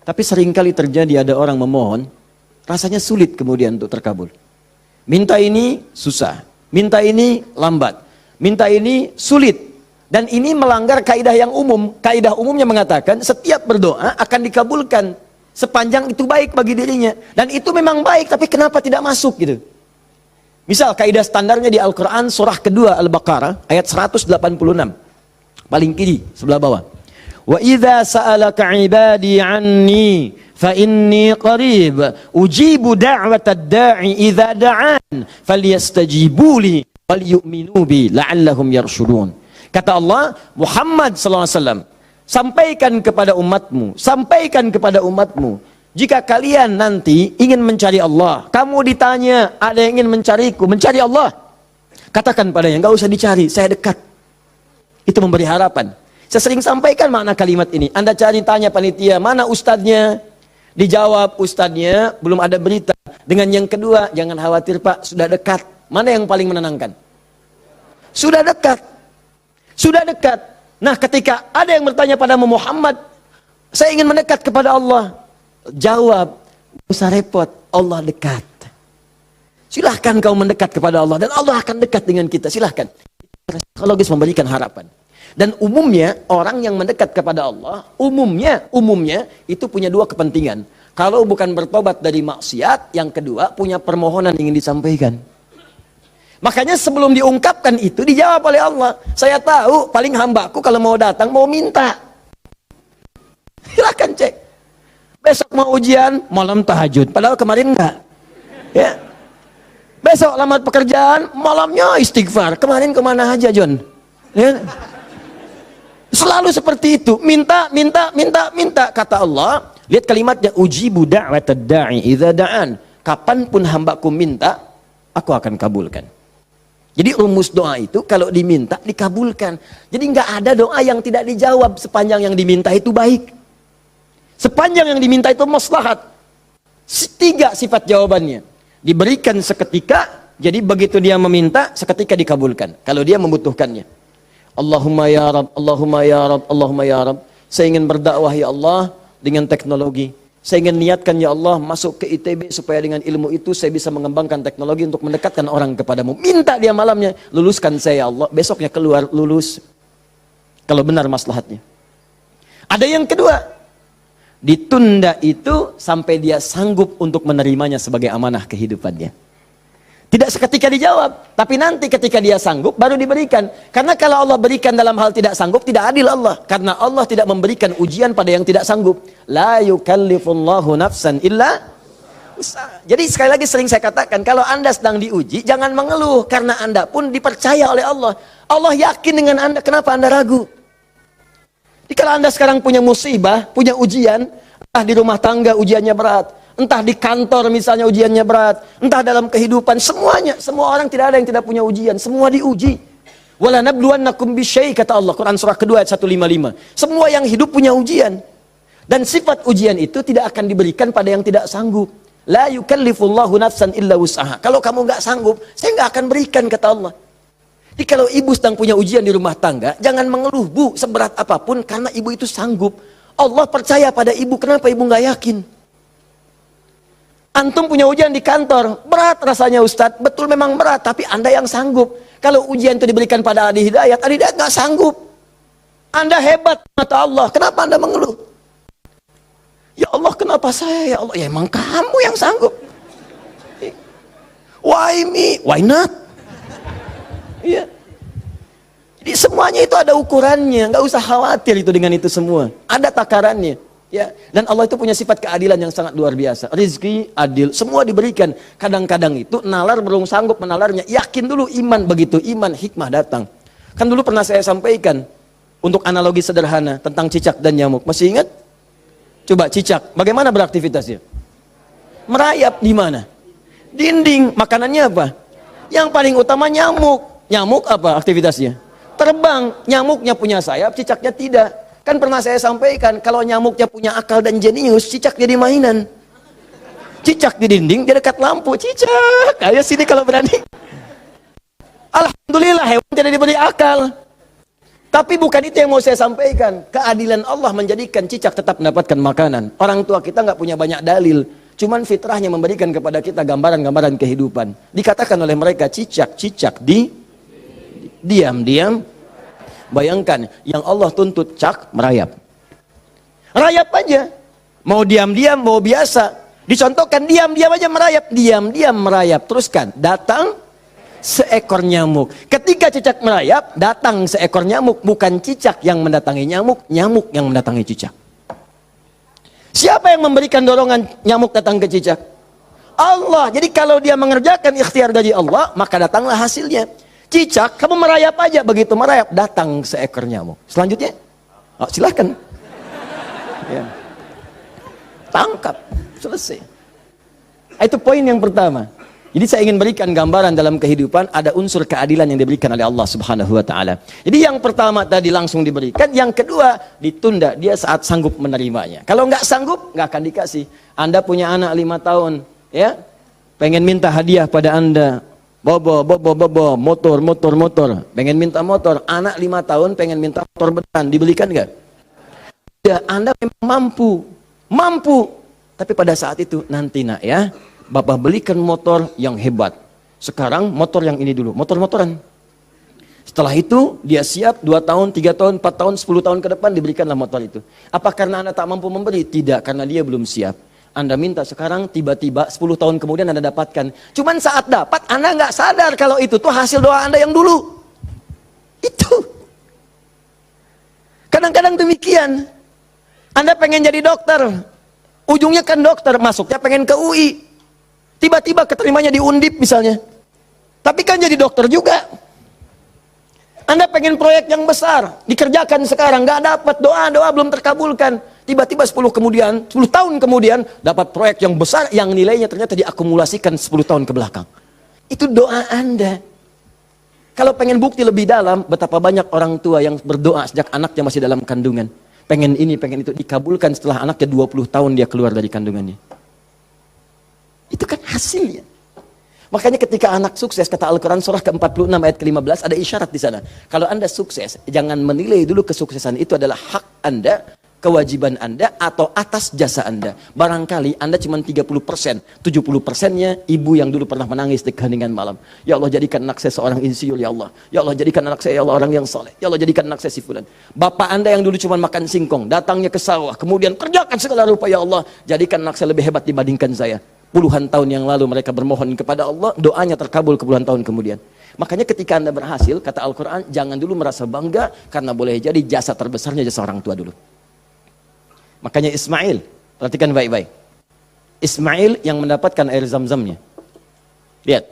Tapi seringkali terjadi ada orang memohon, rasanya sulit kemudian untuk terkabul. Minta ini susah, minta ini lambat, minta ini sulit. Dan ini melanggar kaidah yang umum. Kaidah umumnya mengatakan setiap berdoa akan dikabulkan sepanjang itu baik bagi dirinya. Dan itu memang baik, tapi kenapa tidak masuk gitu? Misal kaidah standarnya di Al-Quran surah kedua Al-Baqarah ayat 186. Paling kiri sebelah bawah. Wa idza sa'alaka 'ibadi 'anni fa inni qarib ujibu da'watad da'i idza da'an falyastajibu li wal yu'minu bi la'allahum yarshudun. Kata Allah, Muhammad SAW, sampaikan kepada umatmu, jika kalian nanti ingin mencari Allah, kamu ditanya, ada yang ingin mencariku, mencari Allah, katakan padanya, enggak usah dicari, saya dekat. Itu memberi harapan. Saya sering sampaikan makna kalimat ini. Anda cari, tanya panitia, mana ustadznya? Dijawab, ustadznya belum ada berita. Dengan yang kedua, jangan khawatir Pak, sudah dekat. Mana yang paling menenangkan? Sudah dekat. Sudah dekat. Nah, ketika ada yang bertanya pada Muhammad, saya ingin mendekat kepada Allah. Jawab, tidak usah repot, Allah dekat. Silahkan kau mendekat kepada Allah, dan Allah akan dekat dengan kita, silahkan. Psikologis memberikan harapan. Dan umumnya, orang yang mendekat kepada Allah, umumnya, itu punya dua kepentingan. Kalau bukan bertobat dari maksiat, yang kedua, punya permohonan ingin disampaikan. Makanya sebelum diungkapkan itu dijawab oleh Allah. Saya tahu paling hambaku kalau mau datang mau minta. Silakan cek. Besok mau ujian, malam tahajud. Padahal kemarin enggak. Ya. Besok lamar pekerjaan, malamnya istighfar. Kemarin kemana aja John? Ya. Selalu seperti itu. Minta. Kata Allah. Lihat kalimatnya. Ujibu da'watad da'i idza da'an. Kapanpun hambaku minta, aku akan kabulkan. Jadi rumus doa itu kalau diminta dikabulkan. Jadi nggak ada doa yang tidak dijawab sepanjang yang diminta itu baik. Sepanjang yang diminta itu maslahat. 3 sifat jawabannya. Diberikan seketika, jadi begitu dia meminta seketika dikabulkan. Kalau dia membutuhkannya. Allahumma ya Rabb, Allahumma ya Rabb, Allahumma ya Rabb. Saya ingin berdakwah ya Allah dengan teknologi. Saya ingin niatkan ya Allah masuk ke ITB supaya dengan ilmu itu saya bisa mengembangkan teknologi untuk mendekatkan orang kepadamu. Minta dia malamnya, luluskan saya ya Allah. Besoknya keluar lulus. Kalau benar maslahatnya. Ada yang kedua. Ditunda itu sampai dia sanggup untuk menerimanya sebagai amanah kehidupannya. Tidak seketika dijawab, tapi nanti ketika dia sanggup baru diberikan. Karena kalau Allah berikan dalam hal tidak sanggup, tidak adil Allah. Karena Allah tidak memberikan ujian pada yang tidak sanggup. La yukallifullahu nafsan illa usaha. Jadi sekali lagi sering saya katakan, kalau Anda sedang diuji, jangan mengeluh. Karena Anda pun dipercaya oleh Allah. Allah yakin dengan Anda, kenapa Anda ragu? Jadi kalau Anda sekarang punya musibah, punya ujian, entah di rumah tangga ujiannya berat, entah di kantor misalnya ujiannya berat, entah dalam kehidupan, semuanya, semua orang tidak ada yang tidak punya ujian, semua diuji. Wala nabluwannakum bisyai, kata Allah, Quran surah kedua ayat 155. Semua yang hidup punya ujian. Dan sifat ujian itu tidak akan diberikan pada yang tidak sanggup. La yukallifullahu nafsan illa wus'aha. Kalau kamu nggak sanggup, saya nggak akan berikan, kata Allah. Jadi kalau ibu sedang punya ujian di rumah tangga, jangan mengeluh, Bu, seberat apapun, karena ibu itu sanggup. Allah percaya pada ibu, kenapa ibu nggak yakin? Antum punya ujian di kantor, berat rasanya Ustadz, betul memang berat, tapi Anda yang sanggup. Kalau ujian itu diberikan pada Adi Hidayat nggak sanggup. Anda hebat, kata Allah, kenapa Anda mengeluh? Ya Allah, kenapa saya? Ya Allah, ya emang kamu yang sanggup. Why me? Why not? Iya. Jadi semuanya itu ada ukurannya, nggak usah khawatir itu dengan itu semua. Ada takarannya. Ya, dan Allah itu punya sifat keadilan yang sangat luar biasa. Rizki adil, semua diberikan. Kadang-kadang itu nalar belum sanggup menalarnya. Yakin dulu iman, begitu iman hikmah datang. Kan dulu pernah saya sampaikan untuk analogi sederhana tentang cicak dan nyamuk. Masih ingat? Coba cicak, bagaimana beraktivitasnya? Merayap di mana? Dinding. Makanannya apa? Yang paling utama nyamuk. Nyamuk apa aktivitasnya? Terbang. Nyamuknya punya sayap, cicaknya tidak. Kan pernah saya sampaikan, kalau nyamuknya punya akal dan jenius, cicak jadi mainan. Cicak di dinding, dia dekat lampu. Cicak, ayo sini kalau berani. Alhamdulillah, hewan tidak diberi akal. Tapi bukan itu yang mau saya sampaikan. Keadilan Allah menjadikan cicak tetap mendapatkan makanan. Orang tua kita nggak punya banyak dalil. Cuman fitrahnya memberikan kepada kita gambaran-gambaran kehidupan. Dikatakan oleh mereka cicak-cicak diam-diam. Bayangkan, yang Allah tuntut cak merayap. Rayap aja. Mau diam-diam, mau biasa. Dicontohkan diam-diam aja merayap. Diam-diam merayap. Teruskan, datang seekor nyamuk. Ketika cicak merayap, datang seekor nyamuk. Bukan cicak yang mendatangi nyamuk, nyamuk yang mendatangi cicak. Siapa yang memberikan dorongan nyamuk datang ke cicak? Allah. Jadi kalau dia mengerjakan ikhtiar dari Allah, maka datanglah hasilnya. Cicak, kamu merayap aja. Begitu merayap, datang seekor nyamuk. Selanjutnya, silahkan. Ya. Tangkap, selesai. Itu poin yang pertama. Jadi saya ingin berikan gambaran dalam kehidupan ada unsur keadilan yang diberikan oleh Allah Subhanahu wa taala. Jadi yang pertama tadi langsung diberikan, yang kedua ditunda dia saat sanggup menerimanya. Kalau nggak sanggup, nggak akan dikasih. Anda punya anak 5 tahun, ya, pengen minta hadiah pada Anda, bobo, motor, pengen minta motor. Anak 5 tahun pengen minta motor beneran, dibelikan nggak? Ya, Anda memang mampu, tapi pada saat itu nanti nak ya. Bapak belikan motor yang hebat. Sekarang motor yang ini dulu, motor-motoran. Setelah itu dia siap 2 tahun, 3 tahun, 4 tahun, 10 tahun ke depan diberikanlah motor itu. Apa karena Anda tak mampu memberi? Tidak, karena dia belum siap. Anda minta sekarang, tiba-tiba 10 tahun kemudian Anda dapatkan. Cuman saat dapat Anda nggak sadar kalau itu tuh hasil doa Anda yang dulu. Itu. Kadang-kadang demikian. Anda pengen jadi dokter. Ujungnya kan dokter, masuknya pengen ke UI. Tiba-tiba keterimanya di Undip misalnya. Tapi kan jadi dokter juga. Anda pengen proyek yang besar, dikerjakan sekarang, nggak dapat, doa belum terkabulkan. Tiba-tiba 10 tahun kemudian, dapat proyek yang besar, yang nilainya ternyata diakumulasikan 10 tahun ke belakang. Itu doa Anda. Kalau pengen bukti lebih dalam, betapa banyak orang tua yang berdoa sejak anaknya masih dalam kandungan. Pengen ini, pengen itu, dikabulkan setelah anaknya 20 tahun dia keluar dari kandungannya. Itu kan hasilnya. Makanya ketika anak sukses, kata Al-Quran surah ke-46 ayat ke-15, ada isyarat di sana. Kalau Anda sukses, jangan menilai dulu kesuksesan itu adalah hak Anda, kewajiban Anda, atau atas jasa Anda. Barangkali Anda cuma 30%, 70%-nya ibu yang dulu pernah menangis di keheningan malam. Ya Allah, jadikan anak saya seorang insinyur, ya Allah. Ya Allah, jadikan anak saya, ya Allah, orang yang soleh. Ya Allah, jadikan anak saya si fulan. Bapak Anda yang dulu cuma makan singkong, datangnya ke sawah, kemudian kerjakan segala rupa, ya Allah, jadikan anak saya lebih hebat dibandingkan saya. Puluhan tahun yang lalu mereka bermohon kepada Allah, doanya terkabul puluhan tahun kemudian. Makanya ketika Anda berhasil, kata Al-Quran, jangan dulu merasa bangga, karena boleh jadi jasa terbesarnya jasa orang tua dulu. Makanya Ismail, perhatikan baik-baik. Ismail yang mendapatkan air zam-zamnya. Lihat.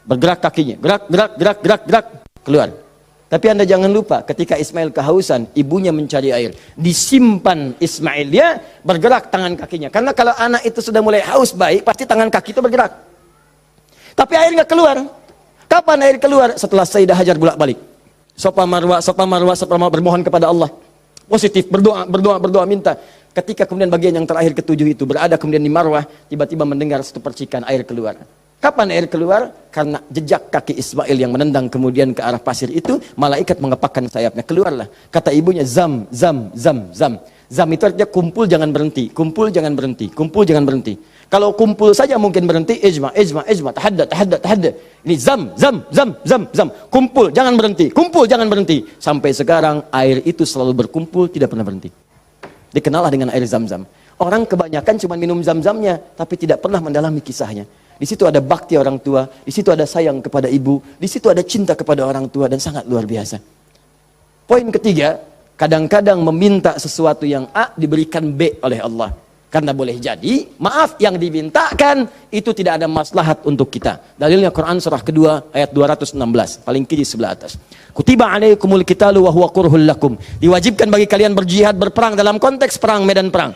Bergerak kakinya, gerak, keluar. Tapi Anda jangan lupa, ketika Ismail kehausan, ibunya mencari air. Disimpan Ismail, dia bergerak tangan kakinya. Karena kalau anak itu sudah mulai haus baik, pasti tangan kaki itu bergerak. Tapi air nggak keluar. Kapan air keluar? Setelah Sayyidah Hajar bolak-balik. Safa Marwah bermohon kepada Allah. Positif, berdoa, minta. Ketika kemudian bagian yang terakhir ketujuh itu berada kemudian di Marwah, tiba-tiba mendengar satu percikan air keluar. Kapan air keluar? Karena jejak kaki Ismail yang menendang kemudian ke arah pasir itu, malaikat mengepakkan sayapnya. Keluarlah. Kata ibunya, zam. Zam itu artinya kumpul jangan berhenti, kumpul jangan berhenti, kumpul jangan berhenti. Kalau kumpul saja mungkin berhenti, ijma, tahadda. Ini zam. Kumpul jangan berhenti, kumpul jangan berhenti. Sampai sekarang air itu selalu berkumpul, tidak pernah berhenti. Dikenallah dengan air zam-zam. Orang kebanyakan cuma minum zam-zamnya, tapi tidak pernah mendalami kisahnya. Di situ ada bakti orang tua, di situ ada sayang kepada ibu, di situ ada cinta kepada orang tua, dan sangat luar biasa. Poin ketiga, kadang-kadang meminta sesuatu yang A diberikan B oleh Allah. Karena boleh jadi, maaf, yang dimintakan itu tidak ada maslahat untuk kita. Dalilnya Quran surah kedua ayat 216, paling kiri sebelah atas. Kutiba alaikumul qitalu wa huwa kurhul lakum. Diwajibkan bagi kalian berjihad, berperang dalam konteks perang, medan perang.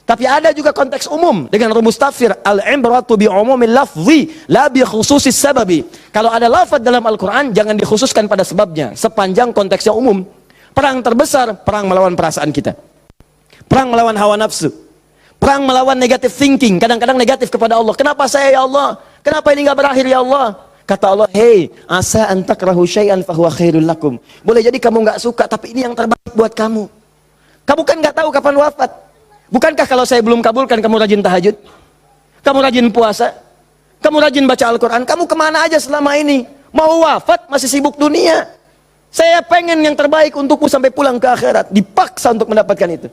Tapi ada juga konteks umum dengan rumus tafsir al-ibratu bi umumil lafzi la bi khususis sababi. Kalau ada lafaz dalam Al-Qur'an jangan dikhususkan pada sebabnya, sepanjang konteksnya umum. Perang terbesar, perang melawan perasaan kita. Perang melawan hawa nafsu. Perang melawan negative thinking, kadang-kadang negatif kepada Allah. Kenapa saya ya Allah? Kenapa ini enggak berakhir ya Allah? Kata Allah, hei, asa an takrahu syai'an fahuwa khairul lakum. Boleh jadi kamu nggak suka, tapi ini yang terbaik buat kamu. Kamu kan nggak tahu kapan wafat. Bukankah kalau saya belum kabulkan, kamu rajin tahajud? Kamu rajin puasa? Kamu rajin baca Al-Quran? Kamu kemana aja selama ini? Mau wafat, masih sibuk dunia. Saya pengen yang terbaik untukmu sampai pulang ke akhirat. Dipaksa untuk mendapatkan itu.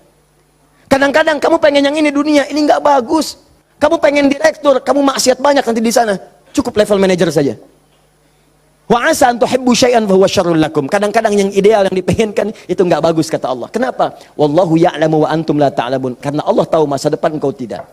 Kadang-kadang kamu pengen yang ini dunia, ini nggak bagus. Kamu pengen direktur, kamu maksiat banyak nanti di sana. Cukup level manajer saja. Wa asa an tuhibbu syai'an fa huwa syarrul lakum. Kadang-kadang yang ideal yang dipengenkan itu enggak bagus kata Allah. Kenapa? Wallahu ya'lamu wa antum la ta'lamun. Karena Allah tahu masa depan engkau tidak.